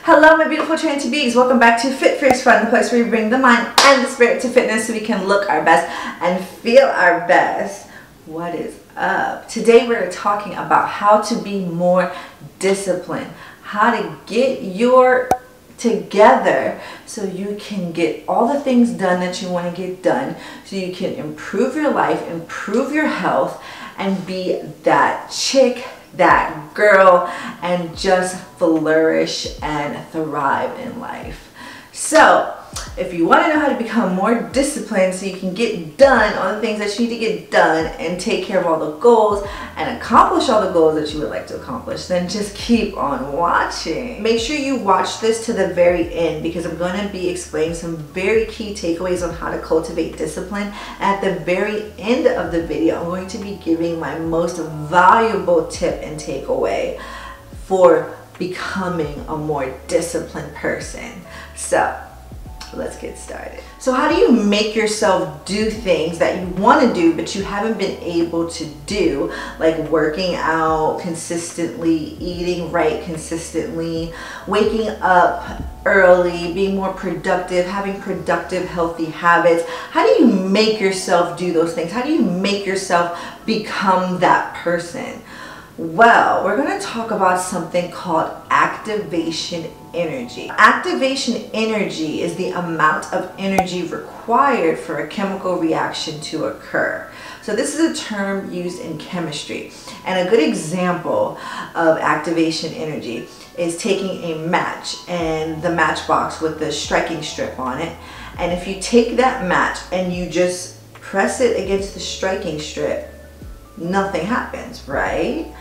Hello my beautiful trained to bees, welcome back to Fit Fierce Fun, the place where we bring the mind and the spirit to fitness so we can look our best and feel our best. What is up? Today we're talking about how to be more disciplined, how to get your together so you can get all the things done that you want to get done, so you can improve your life, improve your health, and be that chick, that girl, and just flourish and thrive in life. So if you want to know how to become more disciplined so you can get done all the things that you need to get done and take care of all the goals and accomplish all the goals that you would like to accomplish, then just keep on watching. Make sure you watch this to the very end because I'm going to be explaining some very key takeaways on how to cultivate discipline. At the very end of the video, I'm going to be giving my most valuable tip and takeaway for becoming a more disciplined person. So let's get started. So how do you make yourself do things that you want to do but you haven't been able to do, like working out consistently, eating right consistently, waking up early, being more productive, having productive healthy habits? How do you make yourself do those things? How do you make yourself become that person? Well, we're going to talk about something called activation energy. Activation energy is the amount of energy required for a chemical reaction to occur. So this is a term used in chemistry. And a good example of activation energy is taking a match and the matchbox with the striking strip on it. And if you take that match and you just press it against the striking strip, nothing happens, right?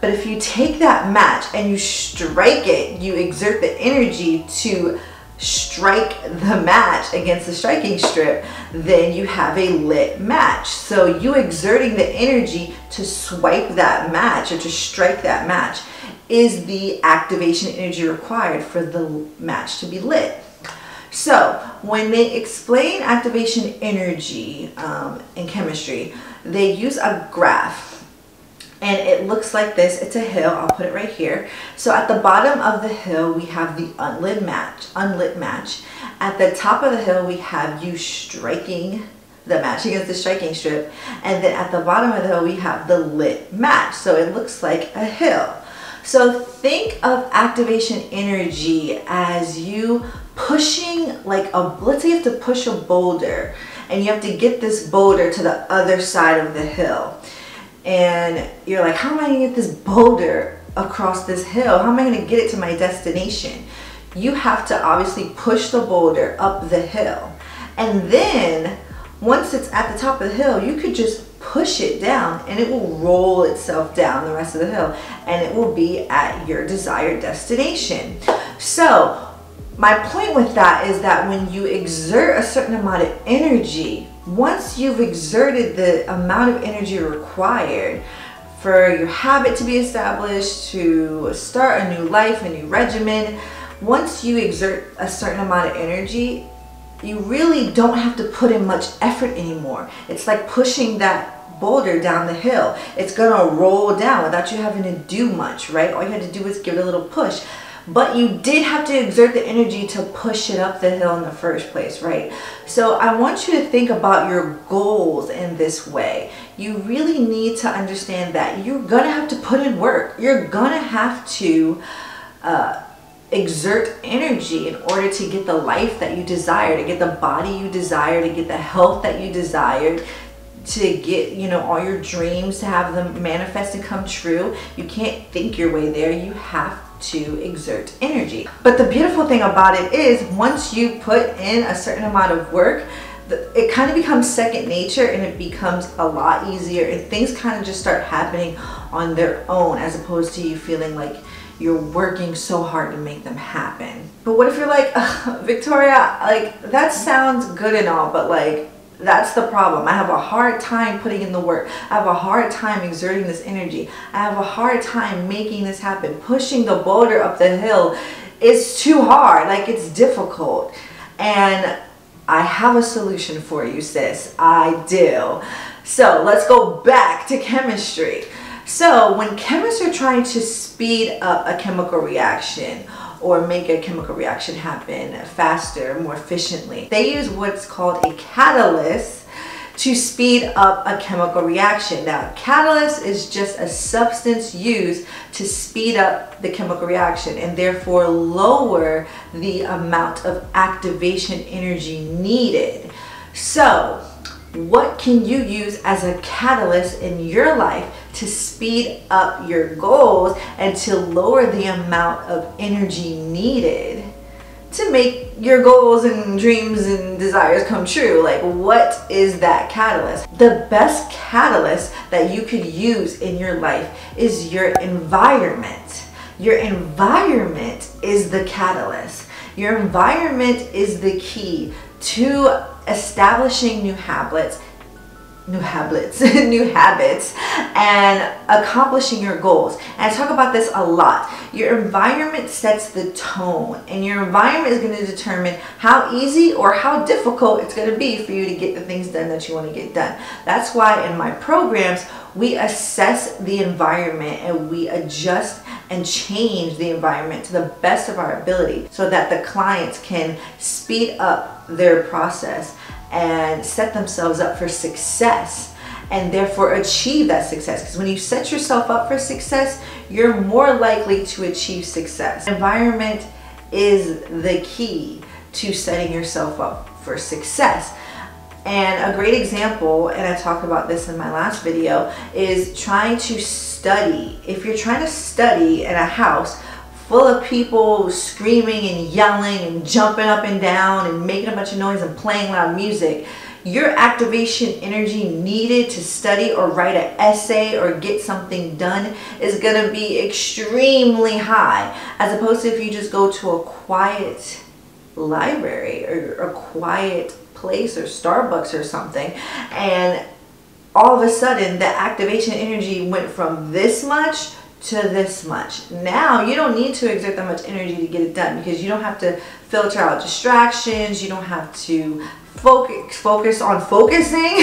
But if you take that match and you strike it, you exert the energy to strike the match against the striking strip, then you have a lit match. So you exerting the energy to swipe that match or to strike that match is the activation energy required for the match to be lit. So when they explain activation energy in chemistry, they use a graph. And it looks like this. It's a hill. I'll put it right here. So at the bottom of the hill, we have the unlit match. At the top of the hill, we have you striking the match against the striking strip. And then at the bottom of the hill, we have the lit match. So it looks like a hill. So think of activation energy as you pushing, like let's say you have to push a boulder and you have to get this boulder to the other side of the hill. And you're like, how am I going to get this boulder across this hill? How am I going to get it to my destination? You have to obviously push the boulder up the hill. And then once it's at the top of the hill, you could just push it down and it will roll itself down the rest of the hill and it will be at your desired destination. So my point with that is that when you exert a certain amount of energy, once you've exerted the amount of energy required for your habit to be established, to start a new life, a new regimen, once you exert a certain amount of energy, you really don't have to put in much effort anymore. It's like pushing that boulder down the hill. It's gonna roll down without you having to do much, right? All you had to do was give it a little push. But you did have to exert the energy to push it up the hill in the first place, right? So I want you to think about your goals in this way. You really need to understand that you're gonna have to put in work. You're gonna have to exert energy in order to get the life that you desire, to get the body you desire, to get the health that you desire, to get, you know, all your dreams, to have them manifest and come true. You can't think your way there. You have to exert energy. But the beautiful thing about it is once you put in a certain amount of work, it kind of becomes second nature and it becomes a lot easier and things kind of just start happening on their own as opposed to you feeling like you're working so hard to make them happen. But what if you're like, Victoria, like that sounds good and all, but like that's the problem. I have a hard time putting in the work. I have a hard time exerting this energy. I have a hard time making this happen. Pushing the boulder up the hill is too hard. Like it's difficult. And I have a solution for you, sis. I do. So let's go back to chemistry. So when chemists are trying to speed up a chemical reaction or make a chemical reaction happen faster, more efficiently. They use what's called a catalyst to speed up a chemical reaction. Now, catalyst is just a substance used to speed up the chemical reaction and therefore lower the amount of activation energy needed. So, what can you use as a catalyst in your life to speed up your goals and to lower the amount of energy needed to make your goals and dreams and desires come true? Like, what is that catalyst? The best catalyst that you could use in your life is your environment. Your environment is the catalyst. Your environment is the key to establishing new habits, new habits, and accomplishing your goals. And I talk about this a lot. Your environment sets the tone, and your environment is going to determine how easy or how difficult it's going to be for you to get the things done that you want to get done. That's why in my programs, we assess the environment and we adjust and change the environment to the best of our ability so that the clients can speed up their process and set themselves up for success and therefore achieve that success. Because when you set yourself up for success, you're more likely to achieve success. Environment is the key to setting yourself up for success. And a great example, and I talked about this in my last video, is trying to study. If you're trying to study in a house full of people screaming and yelling and jumping up and down and making a bunch of noise and playing loud music, your activation energy needed to study or write an essay or get something done is going to be extremely high, as opposed to if you just go to a quiet library or a quiet place or Starbucks or something, and all of a sudden the activation energy went from this much to this much. Now you don't need to exert that much energy to get it done, because you don't have to filter out distractions, you don't have to focus on focusing.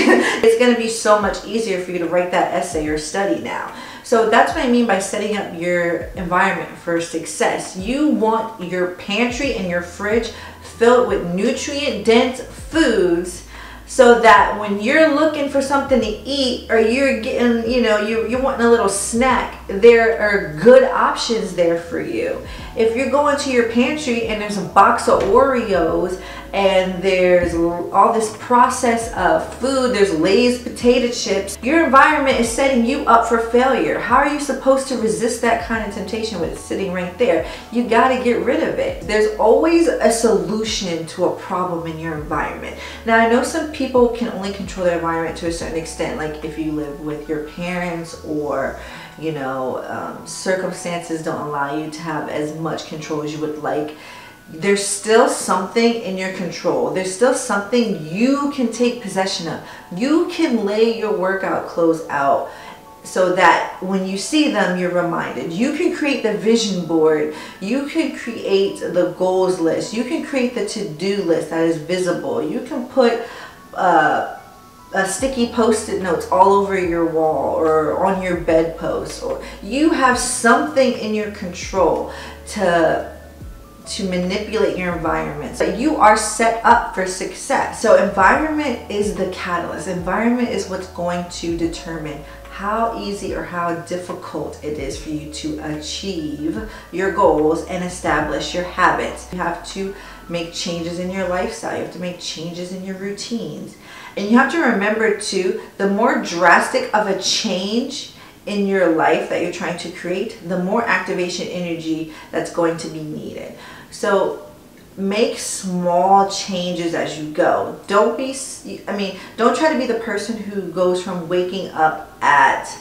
It's going to be so much easier for you to write that essay or study now. So that's what I mean by setting up your environment for success. You want your pantry and your fridge filled with nutrient-dense foods, so that when you're looking for something to eat or you're getting, you're wanting a little snack, there are good options there for you. If you're going to your pantry and there's a box of Oreos and there's all this processed food, there's Lay's potato chips, your environment is setting you up for failure. How are you supposed to resist that kind of temptation with it sitting right there? You got to get rid of it. There's always a solution to a problem in your environment. Now, I know some people can only control their environment to a certain extent, like if you live with your parents or circumstances don't allow you to have as much control as you would like. There's still something in your control. There's still something you can take possession of. You can lay your workout clothes out so that when you see them, you're reminded. You can create the vision board. You can create the goals list. You can create the to-do list that is visible. You can put sticky post-it notes all over your wall or on your bedpost, or you have something in your control to manipulate your environment. So you are set up for success. So environment is the catalyst. Environment is what's going to determine how easy or how difficult it is for you to achieve your goals and establish your habits. You have to make changes in your lifestyle. You have to make changes in your routines. And you have to remember too, the more drastic of a change in your life that you're trying to create, the more activation energy that's going to be needed. So make small changes as you go. Don't try to be the person who goes from waking up at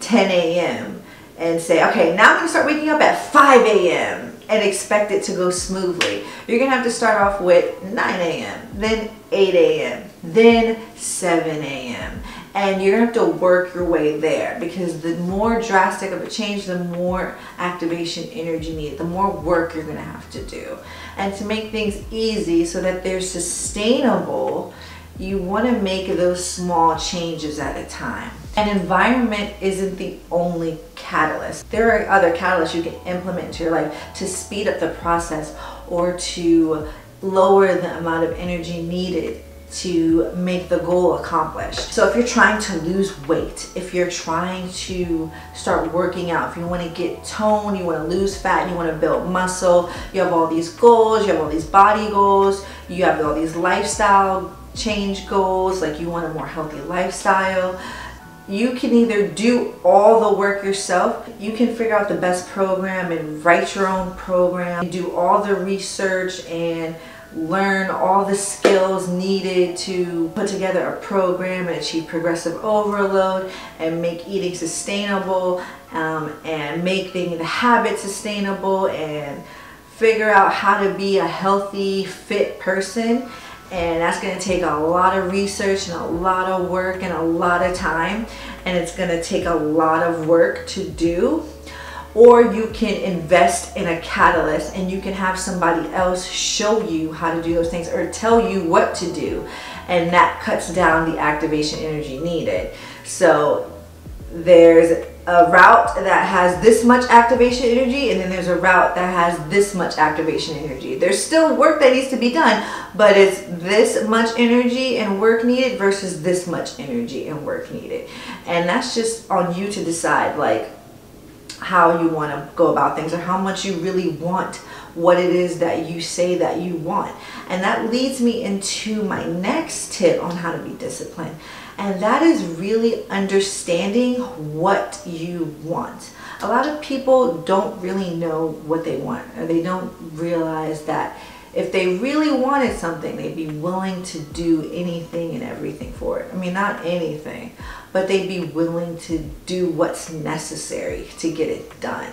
10 a.m. and say, okay, now I'm going to start waking up at 5 a.m. and expect it to go smoothly. You're going to have to start off with 9 a.m., then 8 a.m., then 7 a.m. And you're going to have to work your way there, because the more drastic of a change, the more activation energy needed, the more work you're going to have to do. And to make things easy so that they're sustainable, you want to make those small changes at a time. And environment isn't the only catalyst. There are other catalysts you can implement into your life to speed up the process or to lower the amount of energy needed to make the goal accomplished. So if you're trying to lose weight, if you're trying to start working out, if you want to get toned, you want to lose fat, you want to build muscle, you have all these goals, you have all these body goals, you have all these lifestyle change goals, like you want a more healthy lifestyle. You can either do all the work yourself, you can figure out the best program and write your own program, you do all the research and learn all the skills needed to put together a program and achieve progressive overload and make eating sustainable and making the habit sustainable and figure out how to be a healthy, fit person. And that's going to take a lot of research and a lot of work and a lot of time, and it's going to take a lot of work to do. Or you can invest in a catalyst and you can have somebody else show you how to do those things or tell you what to do, and that cuts down the activation energy needed. So there's a route that has this much activation energy, and then there's a route that has this much activation energy. There's still work that needs to be done, but it's this much energy and work needed versus this much energy and work needed. And that's just on you to decide, like, how you want to go about things or how much you really want what it is that you say that you want. And that leads me into my next tip on how to be disciplined. And that is really understanding what you want. A lot of people don't really know what they want, or they don't realize that if they really wanted something, they'd be willing to do anything and everything for it. I mean, not anything, but they'd be willing to do what's necessary to get it done.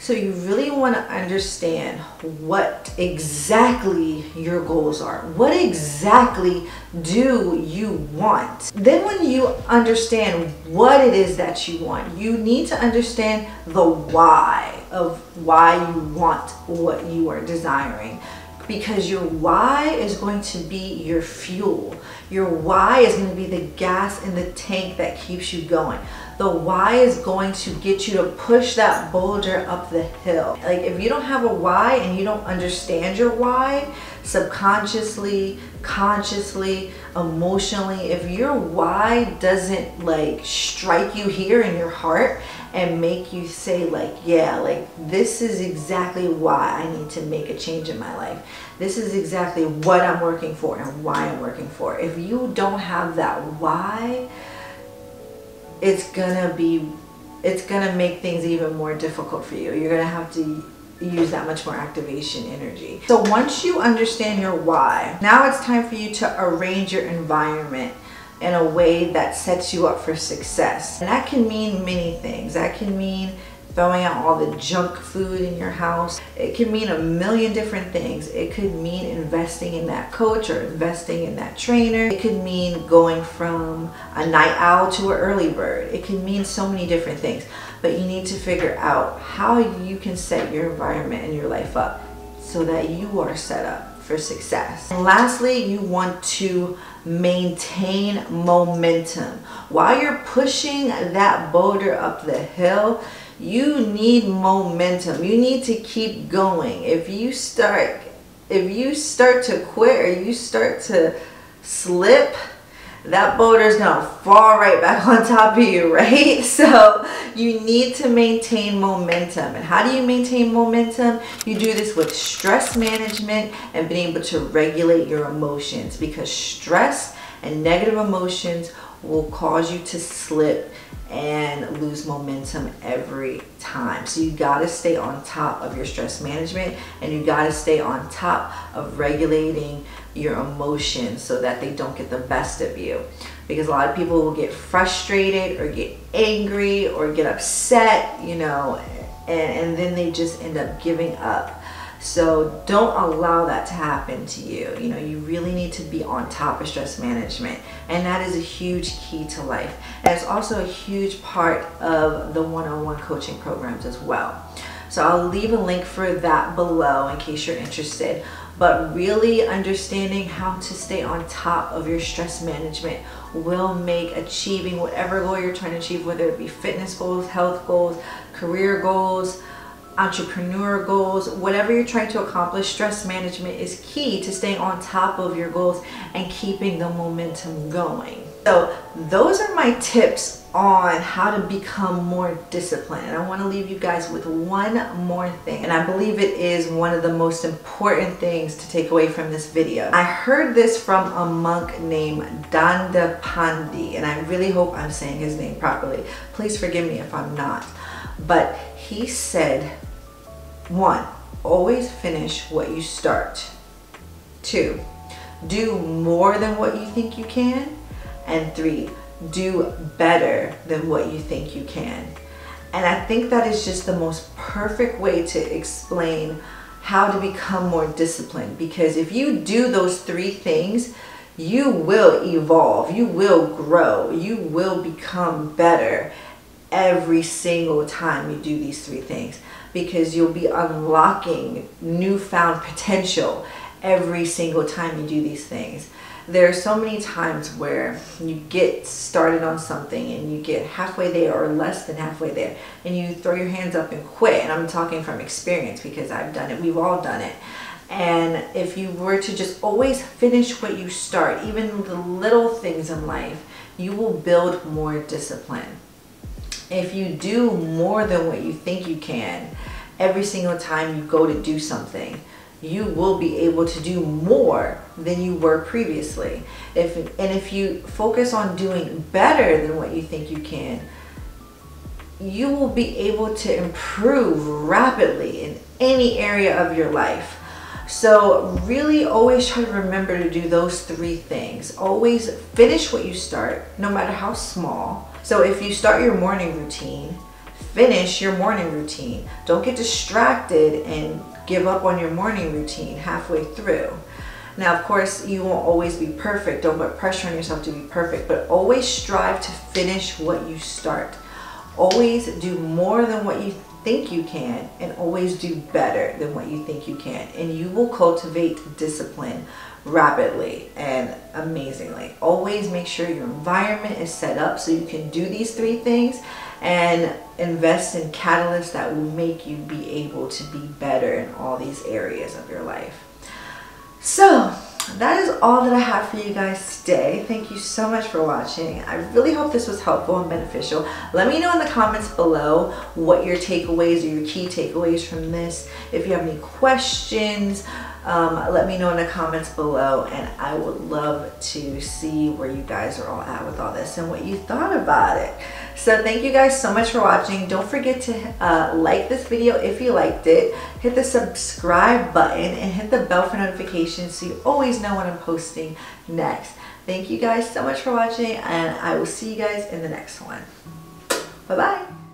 So you really want to understand what exactly your goals are. What exactly do you want? Then when you understand what it is that you want, you need to understand the why of why you want what you are desiring. Because your why is going to be your fuel. Your why is going to be the gas in the tank that keeps you going. The why is going to get you to push that boulder up the hill. Like, if you don't have a why and you don't understand your why, subconsciously, consciously, emotionally, if your why doesn't like strike you here in your heart and make you say like, yeah, like this is exactly why I need to make a change in my life. This is exactly what I'm working for and why I'm working for. If you don't have that why, it's gonna make things even more difficult for you. You're gonna have to use that much more activation energy. So once you understand your why, now it's time for you to arrange your environment in a way that sets you up for success. And that can mean many things. That can mean throwing out all the junk food in your house. It can mean a million different things. It could mean investing in that coach or investing in that trainer. It could mean going from a night owl to an early bird. It can mean so many different things. But you need to figure out how you can set your environment and your life up so that you are set up for success. And lastly, you want to maintain momentum. While you're pushing that boulder up the hill, you need momentum. You need to keep going. If you start to quit or you start to slip, that boulder is gonna fall right back on top of you, right? So you need to maintain momentum. And how do you maintain momentum? You do this with stress management and being able to regulate your emotions, because stress and negative emotions will cause you to slip and lose momentum every time. So you got to stay on top of your stress management, and you got to stay on top of regulating your emotions so that they don't get the best of you. Because a lot of people will get frustrated or get angry or get upset, you know, and then they just end up giving up. So don't allow that to happen to you. You know, you really need to be on top of stress management, and that is a huge key to life. And it's also a huge part of the one-on-one coaching programs as well. So I'll leave a link for that below in case you're interested. But really understanding how to stay on top of your stress management will make achieving whatever goal you're trying to achieve, whether it be fitness goals, health goals, career goals, entrepreneur goals, whatever you're trying to accomplish, stress management is key to staying on top of your goals and keeping the momentum going. So those are my tips on how to become more disciplined. And I want to leave you guys with one more thing, and I believe it is one of the most important things to take away from this video. I heard this from a monk named Dandapani, and I really hope I'm saying his name properly. Please forgive me if I'm not. But he said, 1, always finish what you start. 2, do more than what you think you can. And 3, do better than what you think you can. And I think that is just the most perfect way to explain how to become more disciplined, because if you do those 3 things, you will evolve, you will grow, you will become better every single time you do these 3 things, because you'll be unlocking newfound potential every single time you do these things. There are so many times where you get started on something and you get halfway there or less than halfway there and you throw your hands up and quit. And I'm talking from experience because I've done it. We've all done it. And if you were to just always finish what you start, even the little things in life, you will build more discipline. If you do more than what you think you can, every single time you go to do something, you will be able to do more than you were previously. If you focus on doing better than what you think you can, you will be able to improve rapidly in any area of your life. So really always try to remember to do those 3 things. Always finish what you start, no matter how small. So if you start your morning routine, finish your morning routine. Don't get distracted and give up on your morning routine halfway through. Now, of course, you won't always be perfect. Don't put pressure on yourself to be perfect, but always strive to finish what you start. Always do more than what you think you can, and always do better than what you think you can. And you will cultivate discipline rapidly and amazingly. Always make sure your environment is set up so you can do these 3 things, and invest in catalysts that will make you be able to be better in all these areas of your life. So that is all that I have for you guys today. Thank you so much for watching. I really hope this was helpful and beneficial. Let me know in the comments below what your takeaways or your key takeaways from this. If you have any questions, let me know in the comments below, and I would love to see where you guys are all at with all this and what you thought about it. So thank you guys so much for watching. Don't forget to like this video if you liked it. Hit the subscribe button and hit the bell for notifications so you always know when I'm posting next. Thank you guys so much for watching, and I will see you guys in the next one. Bye-bye.